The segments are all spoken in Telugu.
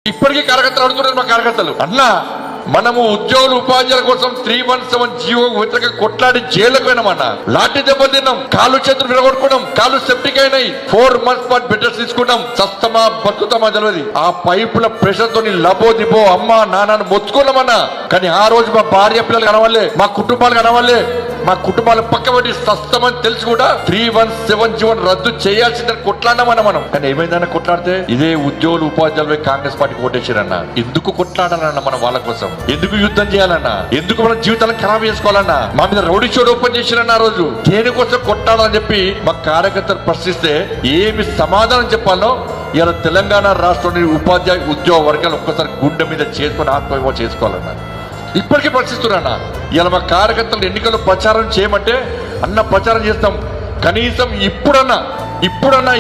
ఇప్పటికీ కార్యకర్తలు అడుగుతున్నారు మా కార్యకర్తలు అన్నా మనము ఉద్యోగులు ఉపాధ్యాయుల కోసం 317 జీవో వ్యతిరేక కొట్లాడి జైలుకు పోయినామన్నా లాఠీ దెబ్బలు తిన్నాం కాళ్ళు చేతులు విరగొట్టుకున్నాం కాళ్ళు సెప్టిక్ అయినాయి 4 months పాటు బెడ్స్ తీసుకున్నాం సస్తమా బతుకుతామా తెలియదు ఆ పైపుల ప్రెషర్ తోని లబో దిబో అమ్మ నాన్నను మొత్తుకున్నామన్నా కానీ ఆ రోజు మా భార్య పిల్లలు కనవాలే మా కుటుంబాలు కనవాలే మా కుటుంబాలు పక్కబట్టి సస్తమని తెలిసి కూడా 317 జీవోను రద్దు చేయాల్సిందని కొట్లాడినామన్నా మనం కానీ ఏమైందన్న కొట్లాడితే ఇదే ఉద్యోగులు ఉపాధ్యాయులు కాంగ్రెస్ పార్టీకి ఓటేసారన్నా ఎందుకు కొట్లాడాలన్నా మనం వాళ్ళ కోసం ఎందుకు యుద్ధం చేయాలన్నా ఎందుకు మన జీవితాలను ఖరాబ్ చేసుకోవాలన్నా మా మీద రౌడీ షోడ్ ఓపెన్ చేసిరన్న ఆ రోజు దేనికోసం కొట్టాలని చెప్పి మా కార్యకర్తలు ప్రశ్నిస్తే ఏమి సమాధానం చెప్పాలో ఇలా తెలంగాణ రాష్ట్రంలోని ఉపాధ్యాయ ఉద్యోగ వర్గాలు ఒక్కసారి గుండె మీద చేసుకుని ఆత్మవిమర్శ చేసుకోవాలన్నా ఇప్పటికీ ప్రశ్నిస్తున్నా ఇలా మా కార్యకర్తలు ఎన్నికల్లో ప్రచారం చేయమంటే అన్న ప్రచారం చేస్తాం కనీసం ఇప్పుడన్నా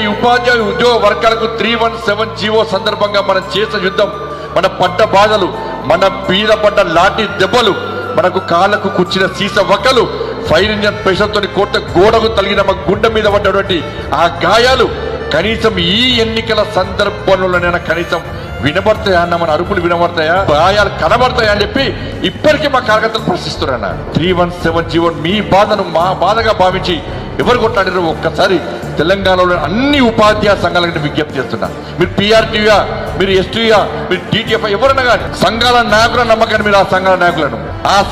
ఈ ఉపాధ్యాయ ఉద్యోగ వర్గాలకు 317 జీవో సందర్భంగా మనం చేసిన యుద్ధం మన పడ్డ బాధలు మన పీద పడ్డ లాఠీ దెబ్బలు మనకు కాళ్ళకు కూర్చిన సీస వక్కలు ఫైర్ ఇంజన్ ప్రెషర్ తోని కోట గోడకు తగిన మా గుండె మీద పడ్డటువంటి ఆ గాయాలు కనీసం ఈ ఎన్నికల సందర్భంలోనైనా కనీసం వినబడతాయా అన్న మన అరుపులు వినబడతాయా గాయాలు కనబడతాయా అని చెప్పి ఇప్పటికీ మా కార్యకర్తలు ప్రశ్నిస్తున్నా 317 జీవో మీ బాధను మా బాధగా భావించి ఎవరు కొట్లాడారో ఒక్కసారి తెలంగాణలో అన్ని ఉపాధ్యాయ సంఘాలకు విజ్ఞప్తి చేస్తున్నా మీరు పిఆర్టీయా మీరు ఎస్టీయా మీరు టీటీఎఫ్ ఎవరైనా కానీ సంఘాల నాయకుల నమ్మకాన్ని మీరు ఆ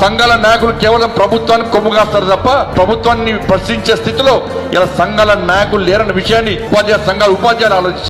సంఘాల నాయకులు కేవలం ప్రభుత్వానికి కొమ్ము కాస్తారు తప్ప ప్రభుత్వాన్ని ప్రశ్నించే స్థితిలో ఇలా సంఘాల నాయకులు లేరన్న విషయాన్ని ఉపాధ్యాయులు ఆలోచించారు.